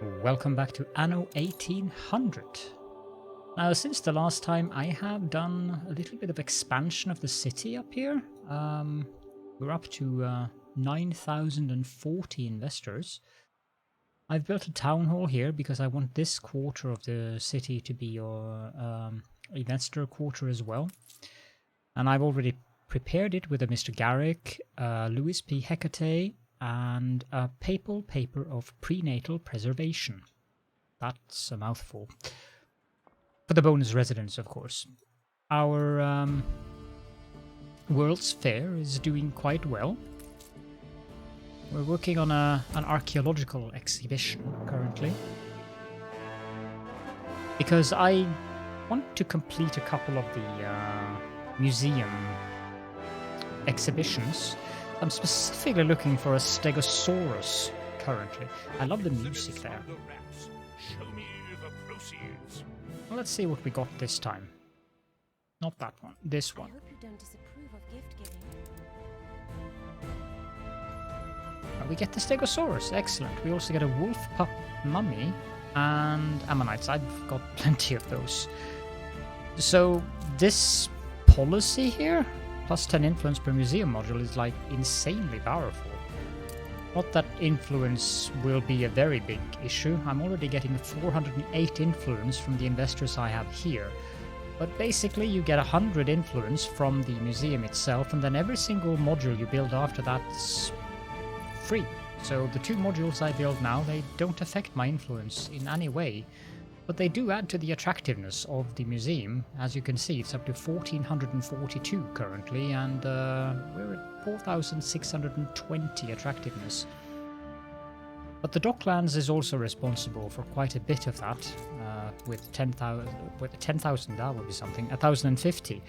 Welcome back to Anno 1800. Now, since the last time, I have done a little bit of expansion of the city up here. We're up to 9,040 investors. I've built a town hall here because I want this quarter of the city to be your investor quarter as well. And I've already prepared it with a Mr. Garrick, Louis P. Hecate, and a papal paper of prenatal preservation. That's a mouthful. For the bonus residents, of course. Our World's Fair is doing quite well. We're working on an archaeological exhibition currently. Because I want to complete a couple of the museum exhibitions. I'm specifically looking for a Stegosaurus currently. I love the music there. Well, let's see what we got this time. Not that one, this one. I hope you don't disapprove of gift giving. We get the Stegosaurus, excellent. We also get a wolf pup mummy and ammonites. I've got plenty of those. So this policy here, plus 10 influence per museum module, is like insanely powerful. Not that influence will be a very big issue. I'm already getting 408 influence from the investors I have here. But basically you get 100 influence from the museum itself, and then every single module you build after that's free. So the two modules I build now, they don't affect my influence in any way. But they do add to the attractiveness of the museum. As you can see, it's up to 1,442 currently, and we're at 4,620 attractiveness. But the Docklands is also responsible for quite a bit of that, with 10,000, that would be something, 1,050.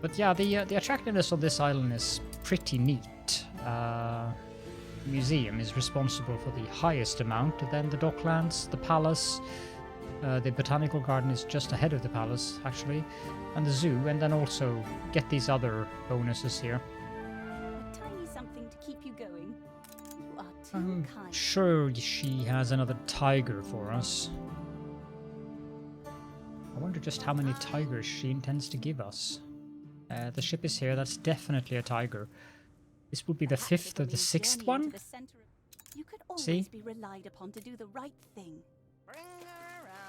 But yeah, the attractiveness of this island is pretty neat. Museum is responsible for the highest amount, then the Docklands, the palace, the botanical garden is just ahead of the palace actually, and the zoo, and then also get these other bonuses here. A tiny something to keep you going. You are too I'm kind. sure she has another tiger for us. I wonder just how many tigers she intends to give us. The ship is here, that's definitely a tiger. This would be the fifth or the sixth one? You could always See? be relied upon to do the right thing.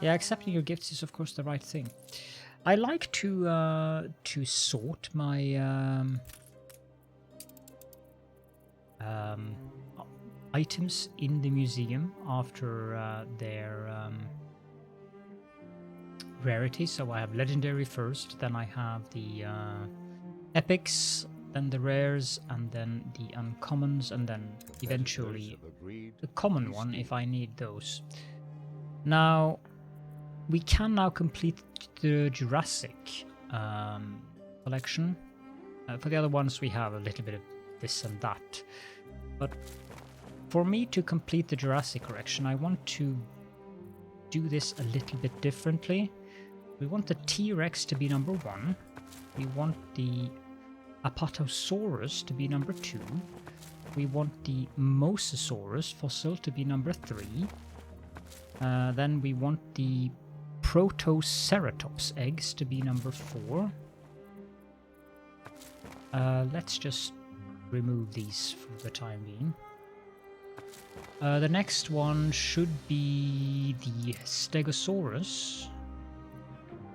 Yeah, accepting your gifts is of course the right thing. I like to sort my items in the museum after their rarity. So I have legendary first, then I have the epics, then the rares, and then the uncommons, and then eventually the common one if I need those. Now, we can now complete the Jurassic collection. For the other ones we have a little bit of this and that. But for me to complete the Jurassic collection, I want to do this a little bit differently. We want the T-Rex to be number 1. We want the Apatosaurus to be number 2. We want the Mosasaurus fossil to be number 3. Then we want the Protoceratops eggs to be number 4. Let's just remove these for the time being. The next one should be the Stegosaurus.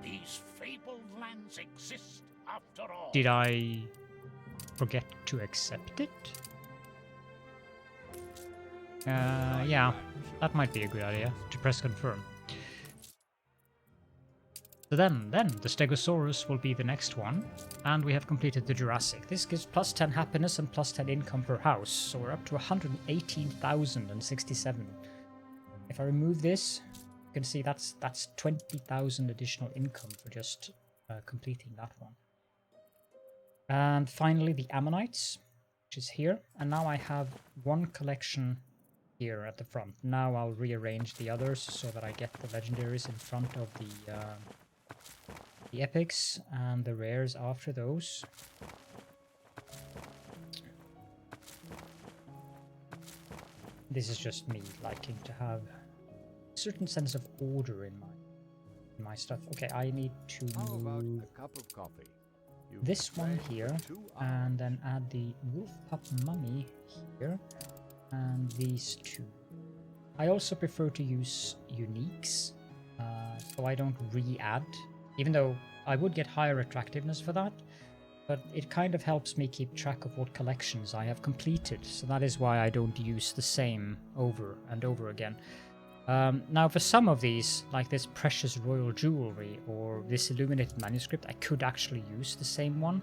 These fabled lands exist after all. Did I forget to accept it? Yeah, that might be a good idea to press confirm. So then the Stegosaurus will be the next one, and we have completed the Jurassic. This gives plus 10 happiness and plus 10 income per house, so we're up to 118,067. If I remove this, you can see that's 20,000 additional income for just completing that one. And finally the Ammonites, which is here, and now I have one collection here at the front. Now I'll rearrange the others so that I get the legendaries in front of the epics and the rares after those. this is just me liking to have a certain sense of order in my stuff. Okay, I need to move a cup of coffee? this one here, and then add the wolf pup mummy here, and these two. I also prefer to use uniques, so I don't re-add, even though I would get higher attractiveness for that, but it kind of helps me keep track of what collections I have completed, so that is why I don't use the same over and over again. Now for some of these, like this precious royal jewelry or this illuminated manuscript, I could actually use the same one.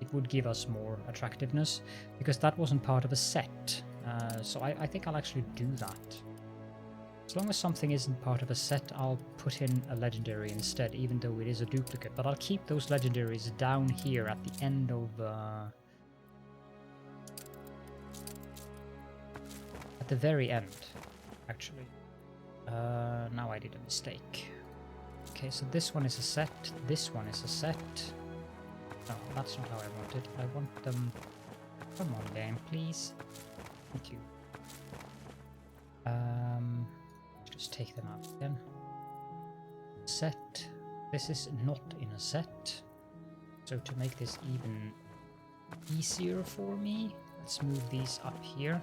It would give us more attractiveness, because that wasn't part of a set. So I think I'll actually do that. As long as something isn't part of a set, I'll put in a legendary instead, even though it is a duplicate. But I'll keep those legendaries down here at the end of... at the very end, actually. Now I did a mistake. Okay, so this one is a set, this one is a set. No, that's not how I want it. I want them... Come on, game, please. Thank you. Just take them out again. Set. This is not in a set. So to make this even easier for me, let's move these up here.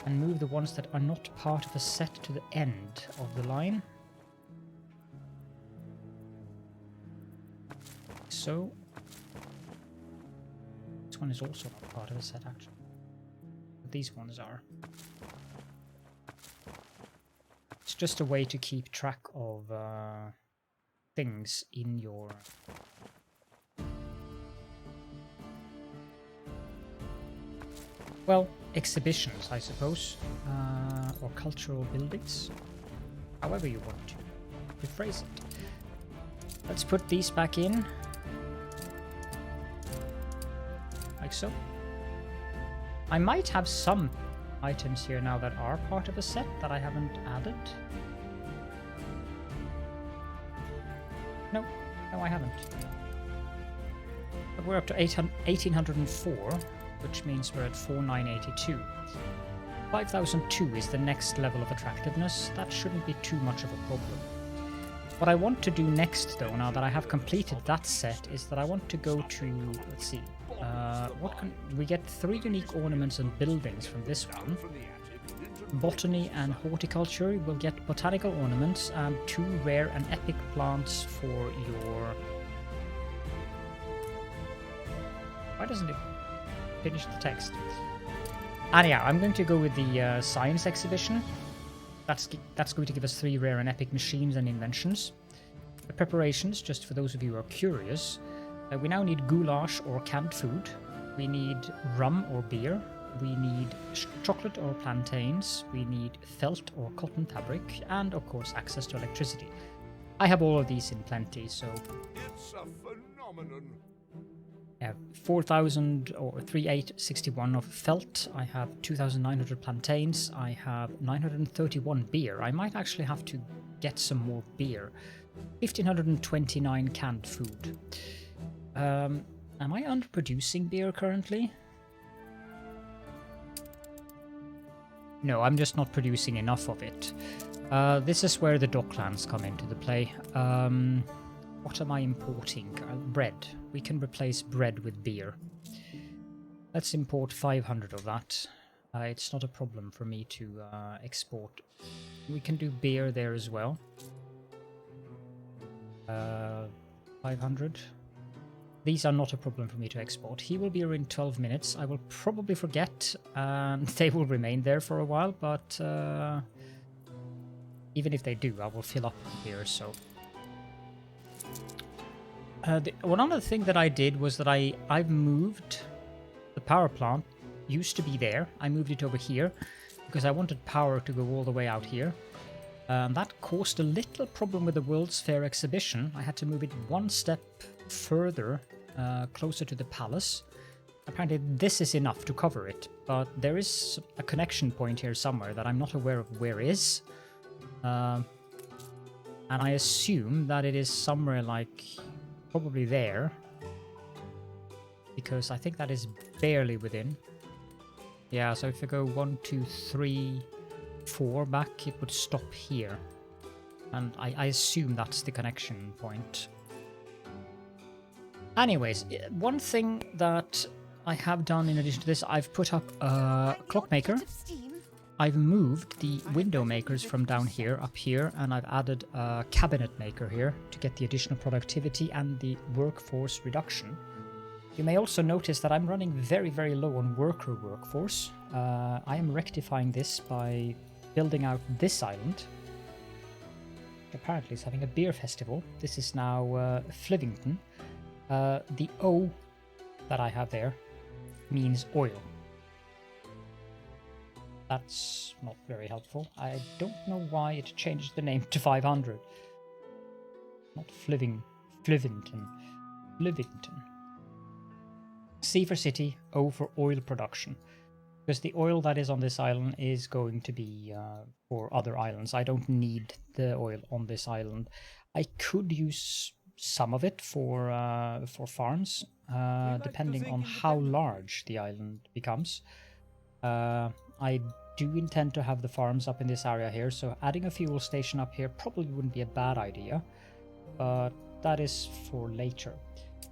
And move the ones that are not part of a set to the end of the line. So, this one is also not part of a set actually. But these ones are. It's just a way to keep track of things in your... Well, exhibitions, I suppose, or cultural buildings, however you want to rephrase it. Let's put these back in, like so. I might have some items here now that are part of a set that I haven't added. No, I haven't. But we're up to 1804. Which means we're at 4982. 5002 is the next level of attractiveness. That shouldn't be too much of a problem. What I want to do next, though, now that I have completed that set, is that I want to go to... Let's see. We get 3 unique ornaments and buildings from this one. Botany and horticulture. We'll get botanical ornaments and 2 rare and epic plants for your... Why doesn't it... finish the text. And yeah, I'm going to go with the science exhibition. That's going to give us 3 rare and epic machines and inventions. The preparations, just for those of you who are curious, we now need goulash or canned food. We need rum or beer. We need chocolate or plantains. We need felt or cotton fabric, and of course access to electricity. I have all of these in plenty, so... It's a phenomenon. I have 4,000 or 3861 of felt. I have 2,900 plantains. I have 931 beer. I might actually have to get some more beer. 1,529 canned food. Am I underproducing beer currently? No, I'm just not producing enough of it. This is where the docklands come into the play. What am I importing? Bread. We can replace bread with beer. Let's import 500 of that. It's not a problem for me to export. We can do beer there as well. 500. These are not a problem for me to export. He will be here in 12 minutes. I will probably forget, and they will remain there for a while, but even if they do, I will fill up here, so... one other thing that I did was that I've moved the power plant. Used to be there. I moved it over here because I wanted power to go all the way out here. That caused a little problem with the World's Fair exhibition. I had to move it one step further, closer to the palace. Apparently this is enough to cover it, but there is a connection point here somewhere that I'm not aware of where is. And I assume that it is somewhere like... probably there. because I think that is barely within. Yeah, so if I go 1, 2, 3, 4 back, it would stop here. And I assume that's the connection point. Anyways, one thing that I have done in addition to this, I've put up a clockmaker. I've moved the window makers from down here up here, and I've added a cabinet maker here to get the additional productivity and the workforce reduction. You may also notice that I'm running very, very low on worker workforce. I am rectifying this by building out this island. Apparently it's having a beer festival. This is now Flivington. The O that I have there means oil. That's not very helpful. I don't know why it changed the name to 500. Not Flivington. C for city, O for oil production. Because the oil that is on this island is going to be for other islands. I don't need the oil on this island. I could use some of it for farms, depending on how large the island becomes. I do intend to have the farms up in this area here, so adding a fuel station up here probably wouldn't be a bad idea, but that is for later.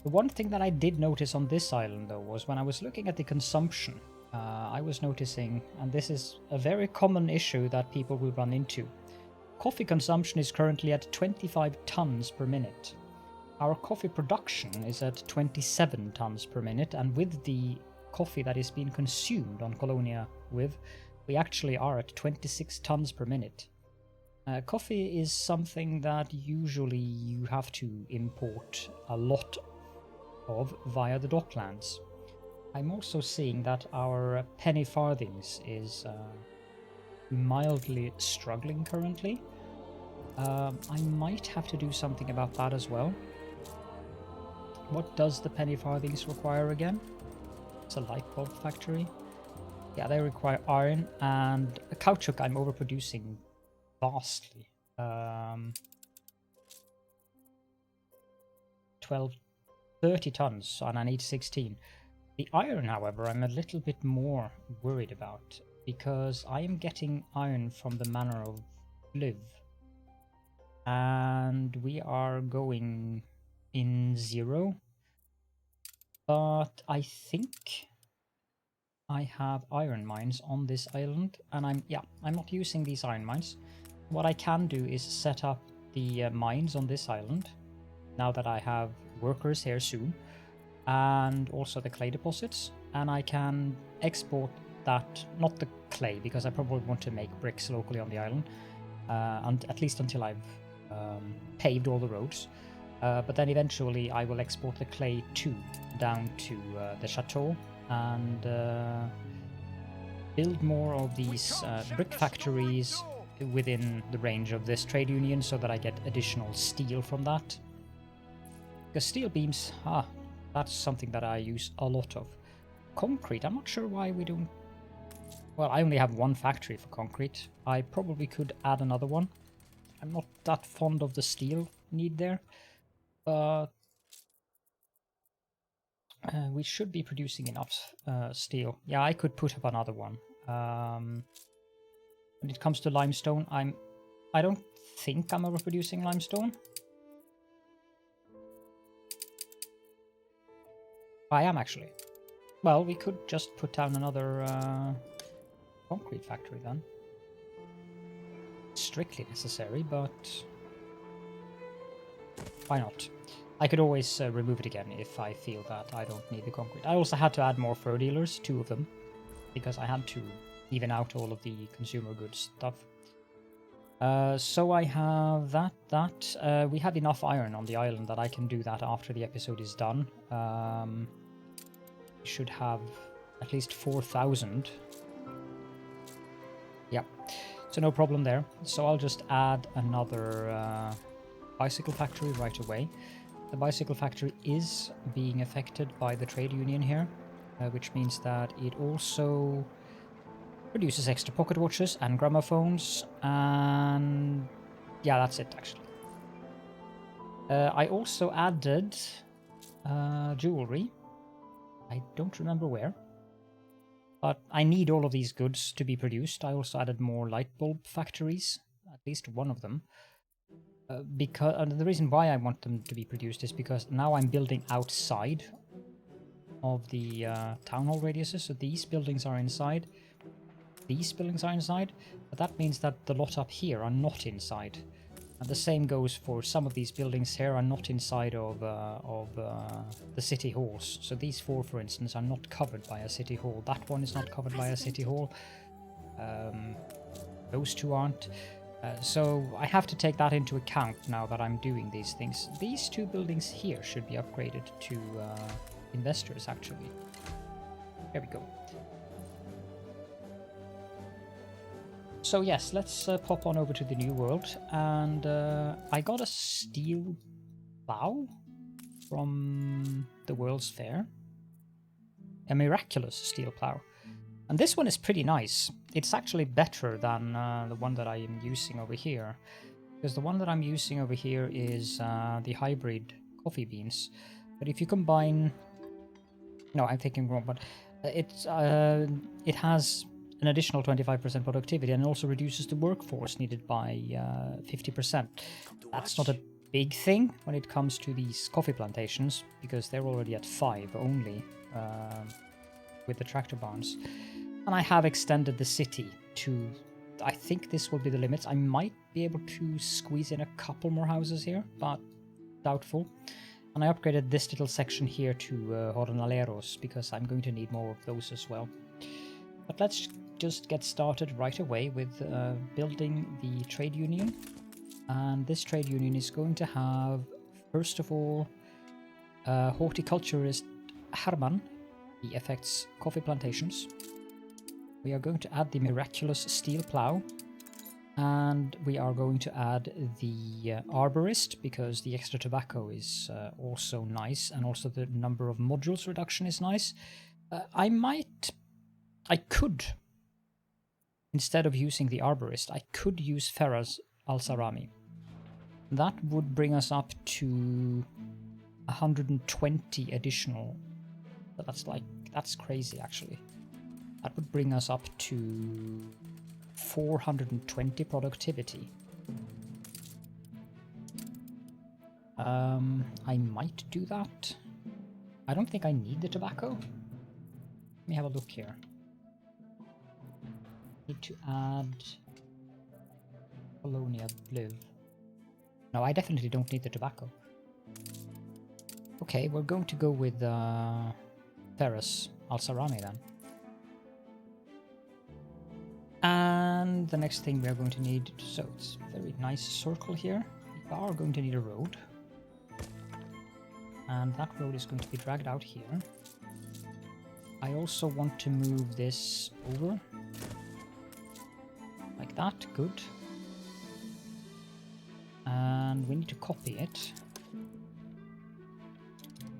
The one thing that I did notice on this island, though, was when I was looking at the consumption, I was noticing, and this is a very common issue that people will run into. Coffee consumption is currently at 25 tons per minute. Our coffee production is at 27 tons per minute, and with the coffee that is being consumed on Colonia with, we actually are at 26 tons per minute. Coffee is something that usually you have to import a lot of via the docklands. I'm also seeing that our penny farthings is mildly struggling currently. I might have to do something about that as well. What does the penny farthings require again? It's a light bulb factory. Yeah, they require iron, and a caoutchouc I'm overproducing vastly. 30 tons, and I need 16. The iron, however, I'm a little bit more worried about, because I am getting iron from the manor of Liv, and we are going in 0, but I think I have iron mines on this island, and I'm not using these iron mines. What I can do is set up the mines on this island, now that I have workers here soon, and also the clay deposits, and I can export that, not the clay, because I probably want to make bricks locally on the island, and at least until I've paved all the roads, but then eventually I will export the clay too, down to the chateau, and build more of these brick factories within the range of this trade union, so that I get additional steel from that. Because steel beams, that's something that I use a lot of. Concrete, I'm not sure why we don't... Well, I only have one factory for concrete. I probably could add another one. I'm not that fond of the steel need there, but we should be producing enough steel. Yeah, I could put up another one. When it comes to limestone, I don't think I'm overproducing limestone. I am actually. Well, we could just put down another concrete factory then. Strictly necessary, but why not? I could always remove it again if I feel that I don't need the concrete. I also had to add more fur dealers, 2 of them, because I had to even out all of the consumer goods stuff. So I have that. We have enough iron on the island that I can do that after the episode is done. We should have at least 4,000. Yeah, so no problem there. So I'll just add another bicycle factory right away. The bicycle factory is being affected by the trade union here, which means that it also produces extra pocket watches and gramophones, and yeah, that's it actually. I also added jewelry. I don't remember where. But I need all of these goods to be produced. I also added more light bulb factories, at least one of them. Because the reason why I want them to be produced is because now I'm building outside of the town hall radiuses. So these buildings are inside. These buildings are inside. But that means that the lot up here are not inside. And the same goes for some of these buildings here are not inside of the city halls. So these four, for instance, are not covered by a city hall. That one is not covered by a city hall. Those two aren't. So I have to take that into account now that I'm doing these things. These two buildings here should be upgraded to investors, actually. There we go. So yes, let's pop on over to the new world, and I got a steel plow from the World's Fair. A miraculous steel plow. And this one is pretty nice. It's actually better than the one that I am using over here. Because the one that I'm using over here is the hybrid coffee beans. But if you combine... No, I'm thinking wrong, but it has an additional 25% productivity and also reduces the workforce needed by 50%. That's not a big thing when it comes to these coffee plantations, because they're already at 5 only with the tractor barns. And I have extended the city to, I think this will be the limits. I might be able to squeeze in a couple more houses here, but doubtful. And I upgraded this little section here to jornaleros, because I'm going to need more of those as well. But let's just get started right away with building the trade union. And this trade union is going to have, first of all, horticulturist Herman. He affects coffee plantations. We are going to add the miraculous steel plow. And we are going to add the arborist, because the extra tobacco is also nice. And also the number of modules reduction is nice. I could, instead of using the arborist, I could use Ferraz Al-Sarami. That would bring us up to 120 additional. That's crazy, actually. That would bring us up to 420 productivity. I might do that. I don't think I need the tobacco. Let me have a look here. Need to add Colonia Blue. No, I definitely don't need the tobacco. Okay, we're going to go with Ferraz Al-Sarami then. And the next thing we are going to need, so it's a very nice circle here. We are going to need a road. And that road is going to be dragged out here. I also want to move this over. Like that, good. And we need to copy it.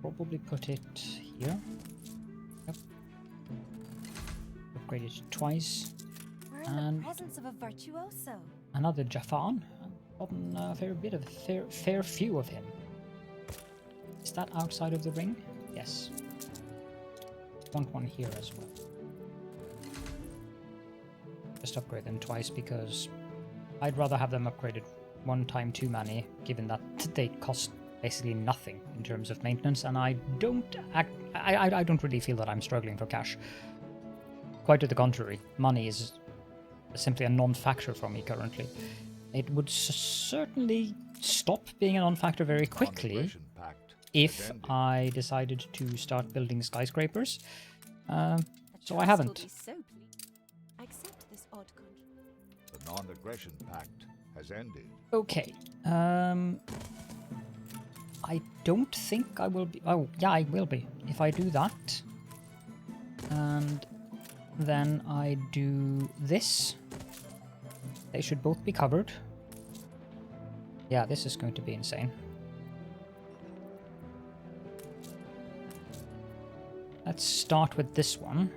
Probably put it here. Yep. Upgrade it twice. We're in the presence of a virtuoso. Another Jafan. I've gotten a fair few of him. Is that outside of the ring? Yes. Want one here as well. Just upgrade them twice, because I'd rather have them upgraded one time too many, given that they cost basically nothing in terms of maintenance, and I don't really feel that I'm struggling for cash. Quite to the contrary, money is simply a non-factor for me currently. It would certainly stop being a non-factor very quickly if I decided to start building skyscrapers. So I haven't. Accept this odd contract. The non-aggression pact has ended. Okay. I don't think I will be. Oh, yeah, I will be. If I do that, and then I do this, they should both be covered. Yeah, this is going to be insane. Let's start with this one.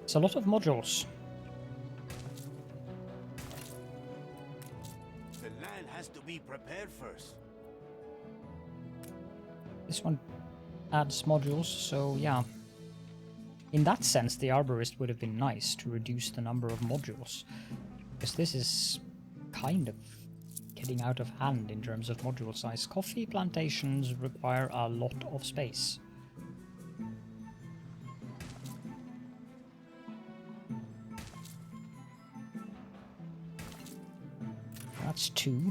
It's a lot of modules. The land has to be This one adds modules, so yeah. In that sense, the arborist would have been nice to reduce the number of modules. Because this is kind of getting out of hand in terms of module size. Coffee plantations require a lot of space. That's 2.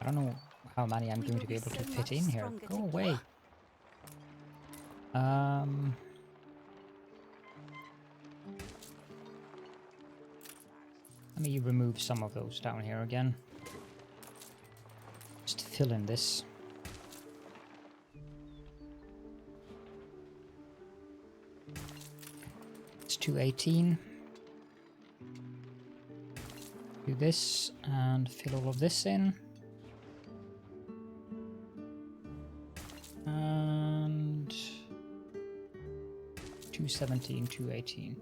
I don't know how many I'm going to be able to fit in here. Go away. Let me remove some of those down here again. Just fill in this. It's 218. Do this and fill all of this in. And 217, 218.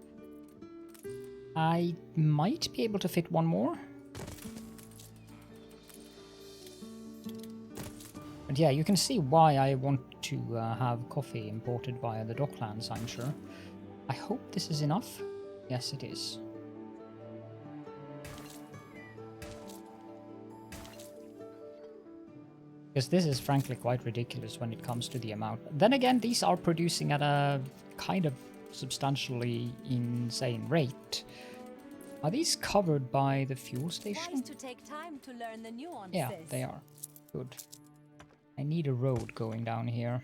I might be able to fit one more. And yeah, you can see why I want to have coffee imported via the Docklands, I'm sure. I hope this is enough. Yes, it is. Because this is frankly quite ridiculous when it comes to the amount. Then again, these are producing at a kind of substantially insane rate. Are these covered by the fuel station? Wise to take time to learn the nuances. Yeah, they are. Good. I need a road going down here.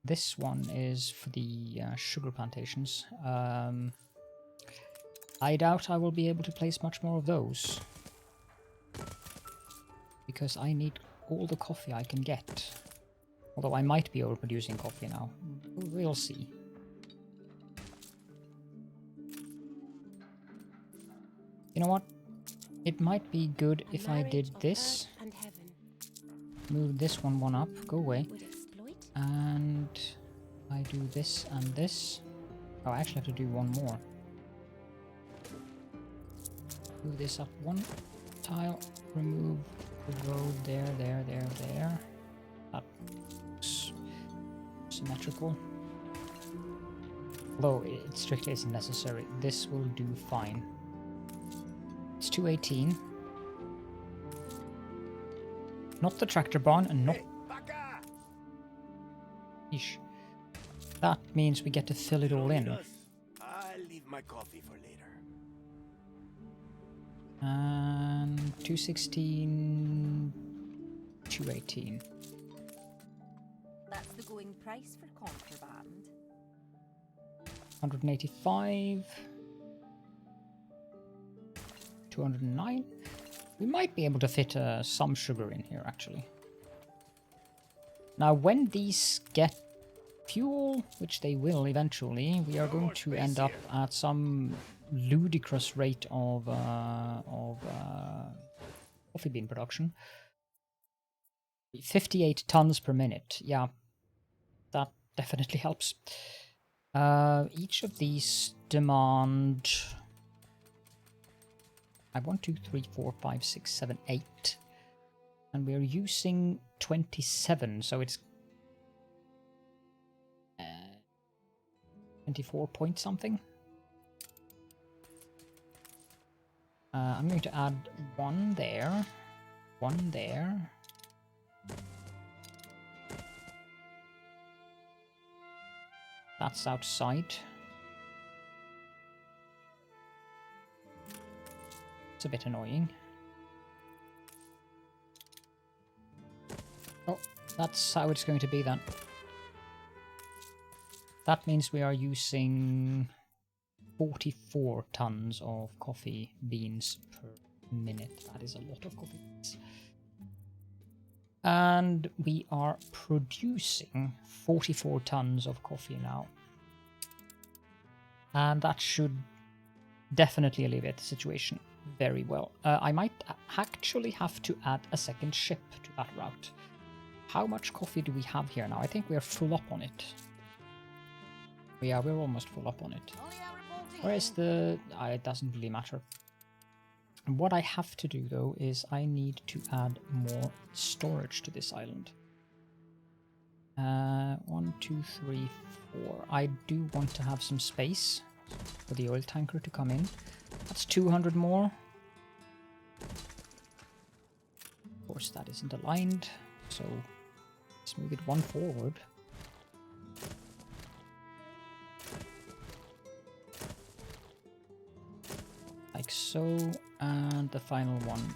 This one is for the sugar plantations. I doubt I will be able to place much more of those. Because I need all the coffee I can get. Although I might be overproducing coffee now. We'll see. You know what? It might be good if I did this. Move this one up. Go away. And I do this and this. Oh, I actually have to do one more. Move this up one tile. Remove the road there. That looks symmetrical. Although it strictly isn't necessary. This will do fine. It's 218. Not the tractor barn and not... Ish. That means we get to fill it all in. I'll leave my coffee for later. And 216, 218. That's the going price for contraband. 185. 209. We might be able to fit some sugar in here, actually. Now, when these get fuel, which they will eventually, we are going to end up at some ludicrous rate of coffee bean production. 58 tons per minute. Yeah, that definitely helps. Each of these demand... 1, 2, 3, 4, 5, 6, 7, 8. And we're using 27, so it's 24 point something. I'm going to add one there, one there. That's outside. It's a bit annoying. Oh, that's how it's going to be then. That means we are using 44 tons of coffee beans per minute. That is a lot of coffee beans. And we are producing 44 tons of coffee now. And that should definitely alleviate the situation very well. I might actually have to add a second ship to that route. How much coffee do we have here now? I think we are full up on it. Yeah, we're almost full up on it. Where is the... it doesn't really matter. What I have to do, though, is I need to add more storage to this island. 1, 2, 3, 4. I do want to have some space for the oil tanker to come in. That's 200 more. Of course, that isn't aligned, so let's move it 1 forward. Like so, and the final one.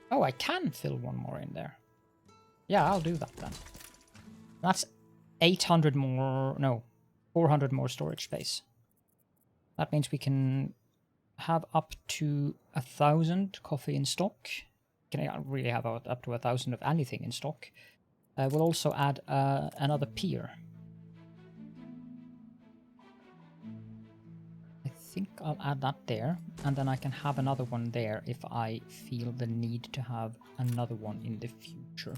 Oh, I can fill one more in there. Yeah, I'll do that then. That's 800 more, no, 400 more storage space. That means we can have up to 1,000 coffee in stock. Can really have up to 1,000 of anything in stock. We'll also add another pier. I think I'll add that there, and then I can have another one there if I feel the need to have another one in the future.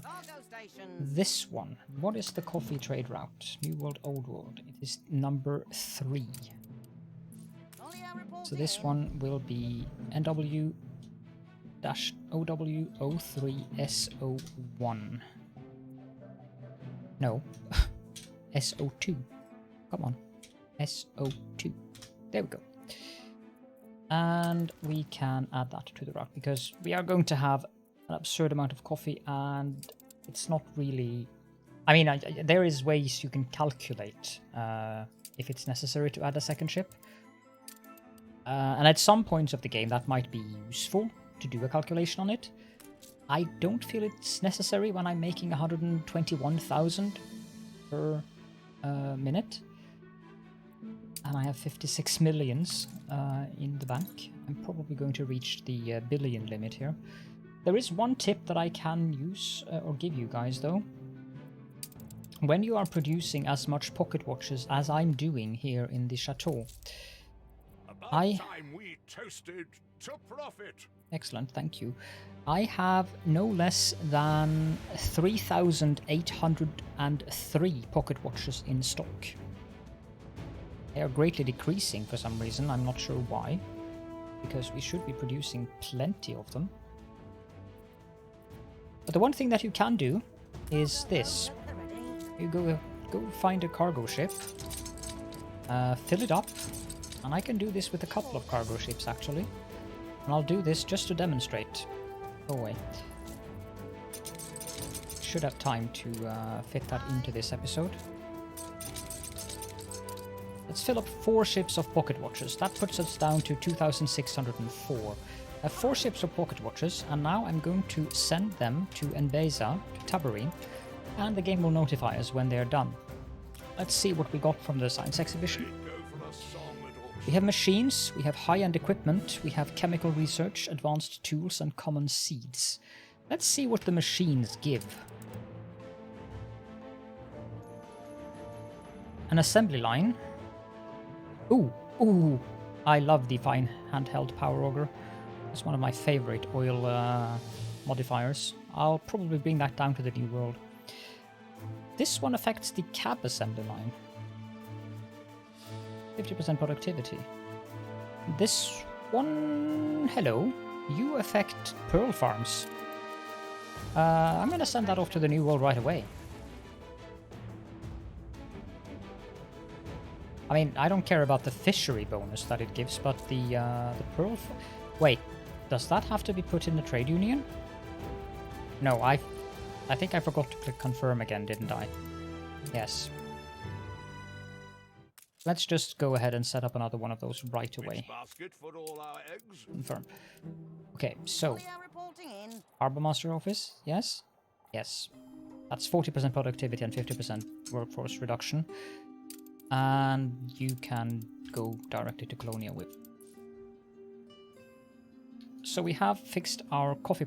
This one, what is the coffee trade route? New World, Old World. It is number 3. So this one will be NW-OW03SO1. No, SO2. Come on, SO2. There we go. And we can add that to the route because we are going to have an absurd amount of coffee, and it's not really... I mean, there is ways you can calculate if it's necessary to add a second ship. And at some points of the game that might be useful to do a calculation on it. I don't feel it's necessary when I'm making 121,000 per minute. And I have 56 millions in the bank. I'm probably going to reach the billion limit here. There is one tip that I can use or give you guys though. When you are producing as much pocket watches as I'm doing here in the chateau, Time we toasted to profit. Excellent, thank you. I have no less than 3,803 pocket watches in stock. They are greatly decreasing for some reason, I'm not sure why. Because we should be producing plenty of them. But the one thing that you can do is this. You go find a cargo ship, fill it up, and I can do this with a couple of cargo ships actually. And I'll do this just to demonstrate. Go away. Should have time to fit that into this episode. Let's fill up 4 ships of pocket watches. That puts us down to 2,604. 4 ships of pocket watches, and now I'm going to send them to Enbeza, to Tabarine, and the game will notify us when they're done. Let's see what we got from the science exhibition. We have machines, we have high-end equipment, we have chemical research, advanced tools, and common seeds. Let's see what the machines give. An assembly line. Ooh, I love the fine handheld power auger. It's one of my favorite oil modifiers. I'll probably bring that down to the New World. This one affects the cab assembly line. 50% productivity. This one... hello. You affect pearl farms. I'm gonna send that off to the New World right away. I mean, I don't care about the fishery bonus that it gives, but the pearl... Wait, does that have to be put in the trade union? No, I think I forgot to click confirm again, didn't I? Yes. Let's just go ahead and set up another one of those right away. Basket for all our eggs. Confirm. Okay, so... Harbour Master Office, yes? Yes. That's 40% productivity and 50% workforce reduction. And you can go directly to Colonia with. So we have fixed our coffee...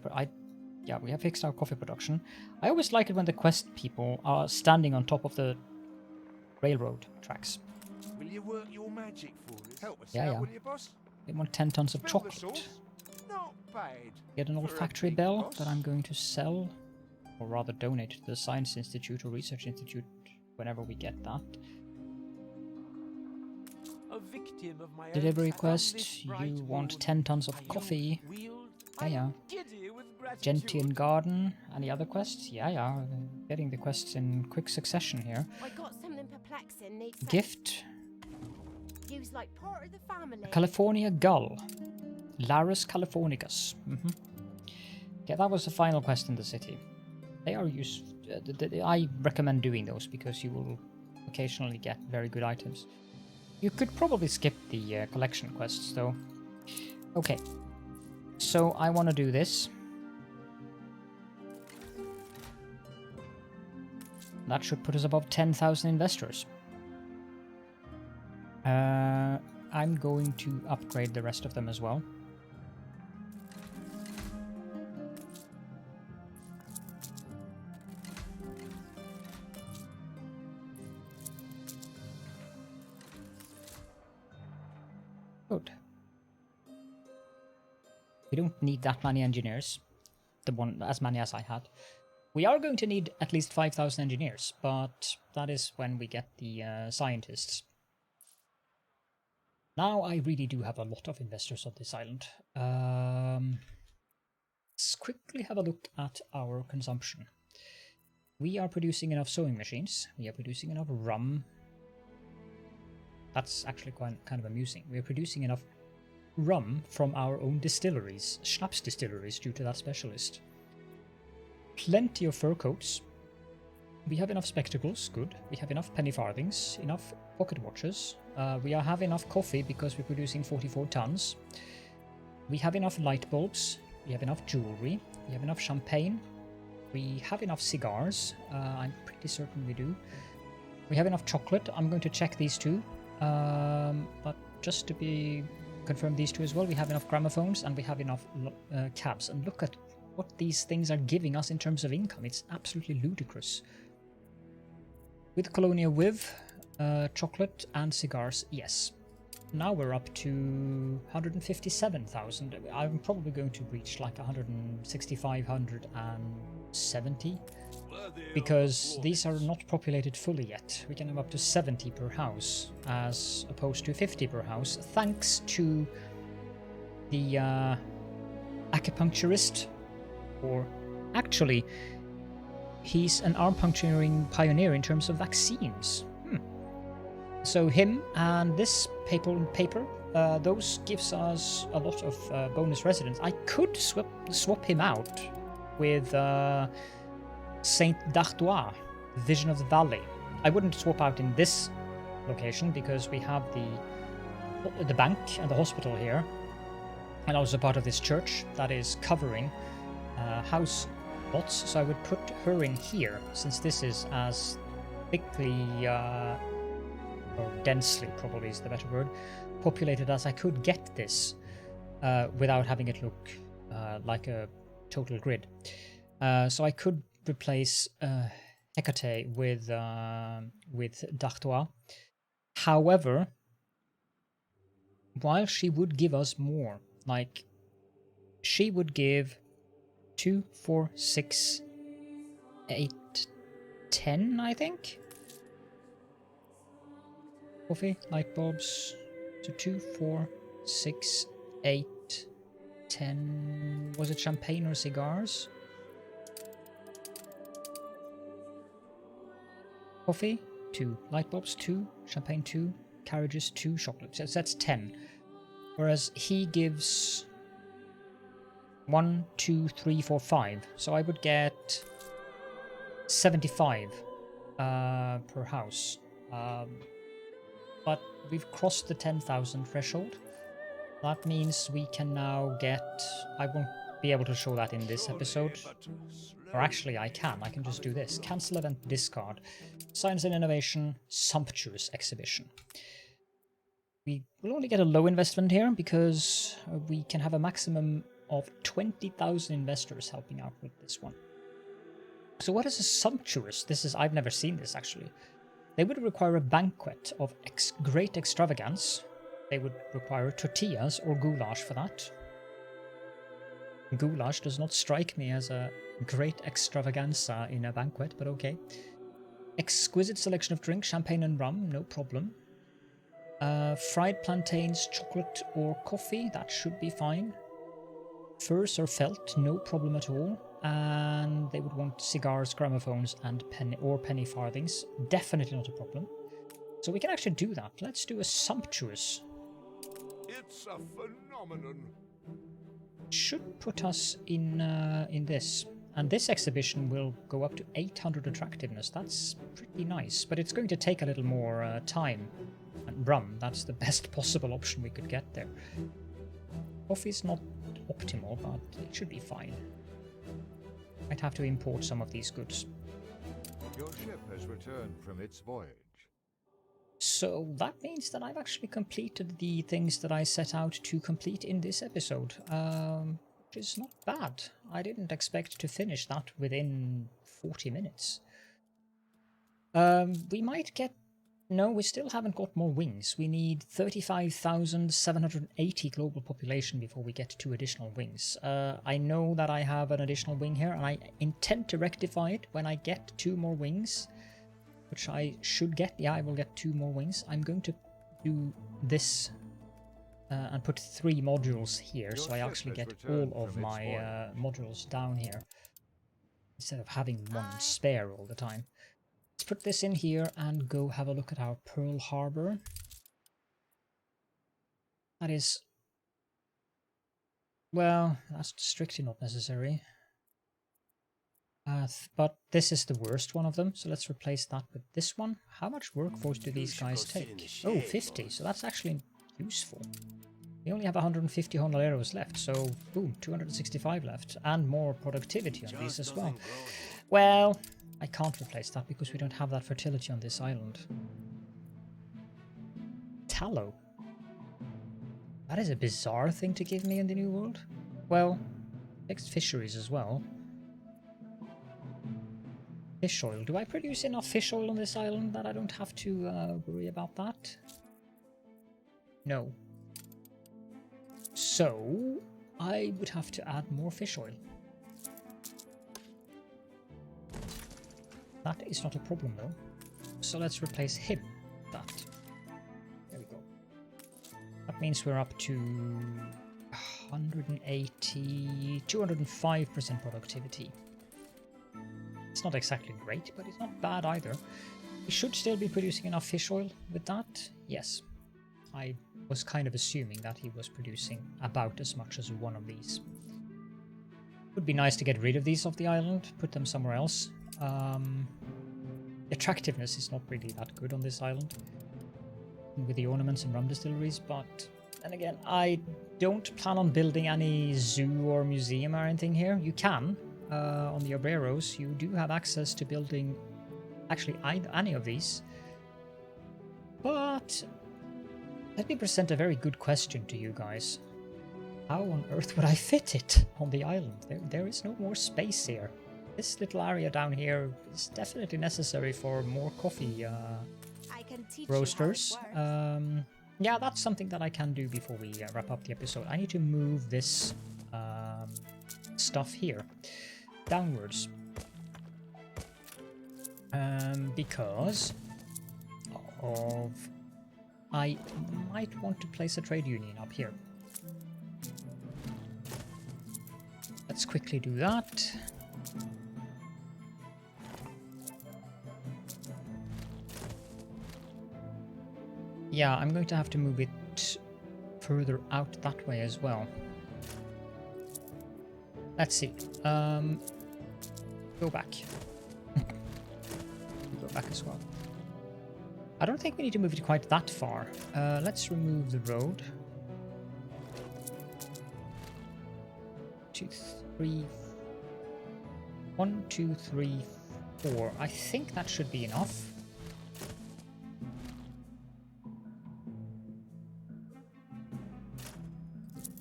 we have fixed our coffee production. I always like it when the quest people are standing on top of the railroad tracks. Will you work your magic for us? Help us Yeah. out, will you, boss? They want 10 tons of Smell the chocolate. sauce? Not bad. Get an old For a factory big bell boss. that I'm going to sell, or rather donate to the Science Institute or Research Institute whenever we get that. a victim of my Delivery own. quest. You want 10 tons of coffee. Yeah. Gentian Garden. Any other quests? Yeah. Getting the quests in quick succession here. I got something perplexing. Needs Gift. Use like part of the family. California Gull. Larus Californicus. Okay, that was the final quest in the city. They are used. I recommend doing those because you will occasionally get very good items. You could probably skip the collection quests though. Okay, so I want to do this. That should put us above 10,000 investors. I'm going to upgrade the rest of them as well. Good. We don't need that many engineers. As many as I had. We are going to need at least 5,000 engineers, but that is when we get the scientists. Now I really do have a lot of investors on this island. Let's quickly have a look at our consumption. We are producing enough sewing machines. We are producing enough rum. That's actually kind of amusing. We are producing enough rum from our own distilleries, schnapps distilleries, due to that specialist. Plenty of fur coats. We have enough spectacles, good. We have enough penny farthings, enough pocket watches. We have enough coffee because we're producing 44 tons. We have enough light bulbs. We have enough jewelry. We have enough champagne. We have enough cigars. I'm pretty certain we do. We have enough chocolate. I'm going to check these two. But just to confirm these two as well, we have enough gramophones and we have enough cabs. And look at what these things are giving us in terms of income. It's absolutely ludicrous. With Colonia with chocolate and cigars, yes. Now we're up to 157,000. I'm probably going to reach like 165, 170. Because these are not populated fully yet. We can have up to 70 per house, as opposed to 50 per house, thanks to the acupuncturist, or actually, he's an arm puncturing pioneer in terms of vaccines. So him and this paper, those gives us a lot of bonus residents. I could swap him out with Saint D'Artois, Vision of the Valley. I wouldn't swap out in this location because we have the bank and the hospital here, and also part of this church that is covering house lots. So I would put her in here, since this is as thickly or densely, probably is the better word, populated as I could get this without having it look like a total grid. So I could replace Hecate with D'Artois. However, while she would give us more, like she would give 2, 4, 6, 8, 10, I think. Coffee, light bulbs. So 2, 4, 6, 8, 10. Was it champagne or cigars? Coffee, 2. Light bulbs, 2. Champagne, 2. Carriages, 2. Chocolate. So that's 10. Whereas he gives 1, 2, 3, 4, 5. So I would get 75 per house. But we've crossed the 10,000 threshold. That means we can now get... I won't be able to show that in this episode. Or actually I can just do this. Cancel event discard. Science and Innovation Sumptuous Exhibition. We will only get a low investment here because we can have a maximum of 20,000 investors helping out with this one. So what is a sumptuous? I've never seen this actually. They would require a banquet of great extravagance. They would require tortillas or goulash for that. Goulash does not strike me as a great extravaganza in a banquet, but okay. Exquisite selection of drinks, champagne and rum, no problem. Fried plantains, chocolate or coffee, that should be fine. Furs or felt, no problem at all. And they would want cigars, gramophones, and penny farthings. Definitely not a problem. So we can actually do that. Let's do a sumptuous. It's a phenomenon. Should put us in this. And this exhibition will go up to 800 attractiveness. That's pretty nice, but it's going to take a little more time. And rum, that's the best possible option we could get there. Coffee's not optimal, but it should be fine. Might have to import some of these goods. Your ship has returned from its voyage. So that means that I've actually completed the things that I set out to complete in this episode. Which is not bad. I didn't expect to finish that within 40 minutes. We might get... No, we still haven't got more wings. We need 35,780 global population before we get 2 additional wings. I know that I have an additional wing here, and I intend to rectify it when I get 2 more wings. Which I should get. Yeah, I will get 2 more wings. I'm going to do this and put 3 modules here, so I actually get all of my modules down here. Instead of having one spare all the time. Let's put this in here and go have a look at our Pearl Harbor. That is... Well, that's strictly not necessary. But this is the worst one of them, so let's replace that with this one. How much workforce do these guys take? Oh, 50, so that's actually useful. We only have 150 hondoleros left, so boom, 265 left. And more productivity on these as well. Well... I can't replace that because we don't have that fertility on this island. Tallow. That is a bizarre thing to give me in the New World. Well, fixed fisheries as well. Fish oil. Do I produce enough fish oil on this island that I don't have to worry about that? No. So, I would have to add more fish oil. That is not a problem though. So let's replace him. That. There we go. That means we're up to 180, 205% productivity. It's not exactly great, but it's not bad either. We should still be producing enough fish oil with that. Yes. I was kind of assuming that he was producing about as much as one of these. Would be nice to get rid of these off the island, put them somewhere else. Attractiveness is not really that good on this island with the ornaments and rum distilleries, but then again, I don't plan on building any zoo or museum or anything here. You can, on the Obreros, you do have access to building actually any of these. But let me present a very good question to you guys. How on earth would I fit it on the island? There is no more space here. This little area down here is definitely necessary for more coffee roasters. Yeah, that's something that I can do before we wrap up the episode. I need to move this stuff here downwards. Because of... I might want to place a trade union up here. Let's quickly do that. Yeah, I'm going to have to move it further out that way as well. Let's see. Go back. Go back as well. I don't think we need to move it quite that far. Let's remove the road. 2, 3... 1, 2, 3, 4. I think that should be enough.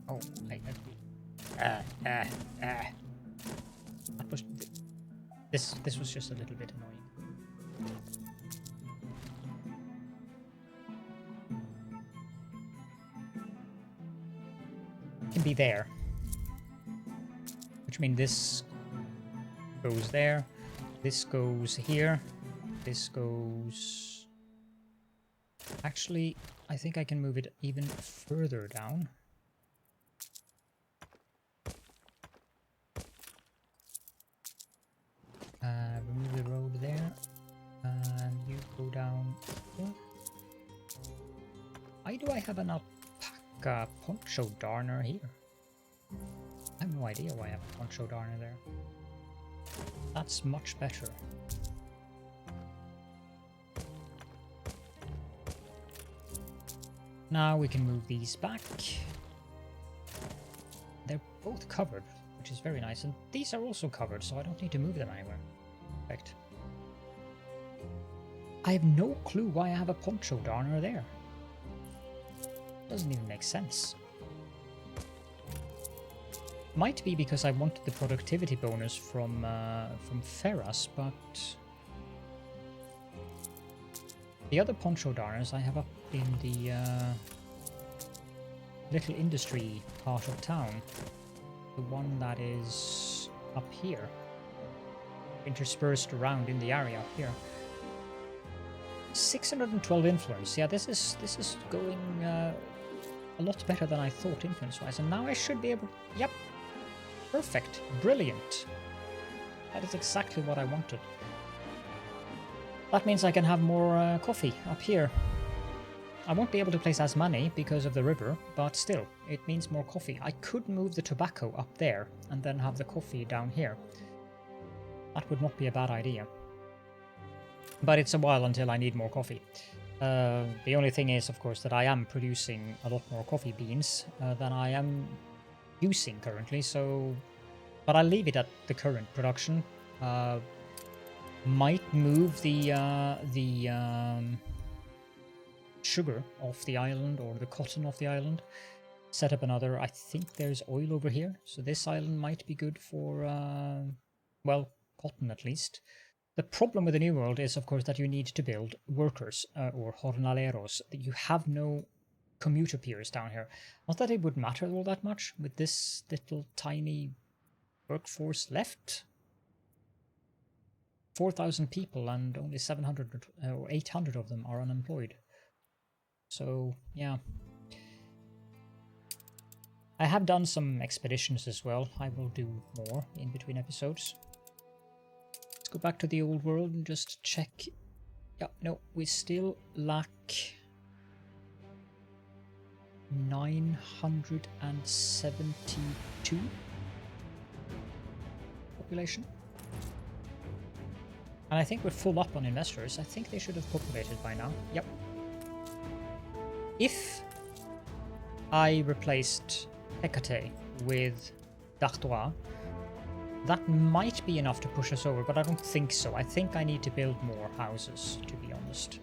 Oh, that was... This was just a little bit annoying. It can be there. Which means this goes there, this goes here, this goes... Actually, I think I can move it even further down. Remove the road there, and you go down here. Why do I have an alpaca poncho darner here? I have no idea why I have a poncho darner there. That's much better. Now we can move these back. They're both covered, which is very nice, and these are also covered, so I don't need to move them anywhere. Perfect. I have no clue why I have a poncho darner there. Doesn't even make sense. Might be because I wanted the productivity bonus from Ferras, but the other poncho darners I have up in the little industry part of town. The one that is up here, interspersed around in the area up here. 612 influence. Yeah, this is going a lot better than I thought influence-wise, and now I should be able. Yep, perfect, brilliant. That is exactly what I wanted. That means I can have more coffee up here. I won't be able to place as many because of the river, but still, it means more coffee. I could move the tobacco up there and then have the coffee down here. That would not be a bad idea. But it's a while until I need more coffee. The only thing is, of course, that I am producing a lot more coffee beans than I am using currently, so... But I'll leave it at the current production. Might move the sugar off the island, or the cotton off the island. Set up another. I think there's oil over here, so this island might be good for, well, cotton at least. The problem with the New World is, of course, that you need to build workers, or jornaleros. You have no commuter piers down here. Not that it would matter all that much with this little tiny workforce left. 4,000 people and only 700 or 800 of them are unemployed. So, yeah. I have done some expeditions as well. I will do more in between episodes. Let's go back to the old world and just check. Yeah, no, we still lack 972 population. And I think we're full up on investors. I think they should have populated by now. Yep. If I replaced Hecate with D'Artois, that might be enough to push us over, but I don't think so. I think I need to build more houses, to be honest.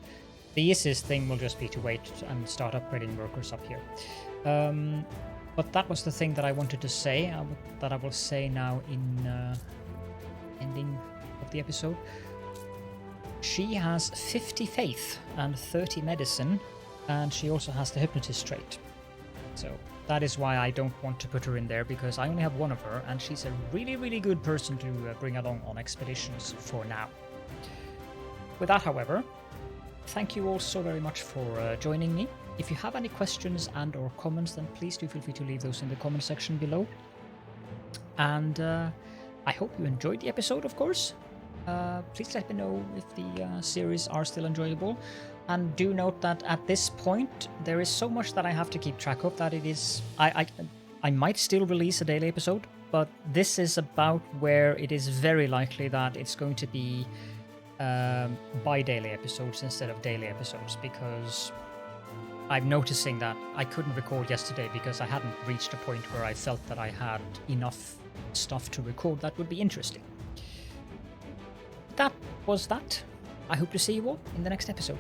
The easiest thing will just be to wait and start upgrading workers up here. But that was the thing that I wanted to say, that I will say now in ending of the episode. She has 50 faith and 30 medicine, and she also has the hypnotist trait. So that is why I don't want to put her in there, because I only have one of her, and she's a really, really good person to bring along on expeditions for now. With that, however, thank you all so very much for joining me. If you have any questions and or comments, then please do feel free to leave those in the comment section below. And I hope you enjoyed the episode, of course. Please let me know if the series are still enjoyable. And do note that at this point, there is so much that I have to keep track of that it is... I might still release a daily episode, but this is about where it is very likely that it's going to be bi-daily episodes instead of daily episodes, because I'm noticing that I couldn't record yesterday because I hadn't reached a point where I felt that I had enough stuff to record that would be interesting. That was that. I hope to see you all in the next episode.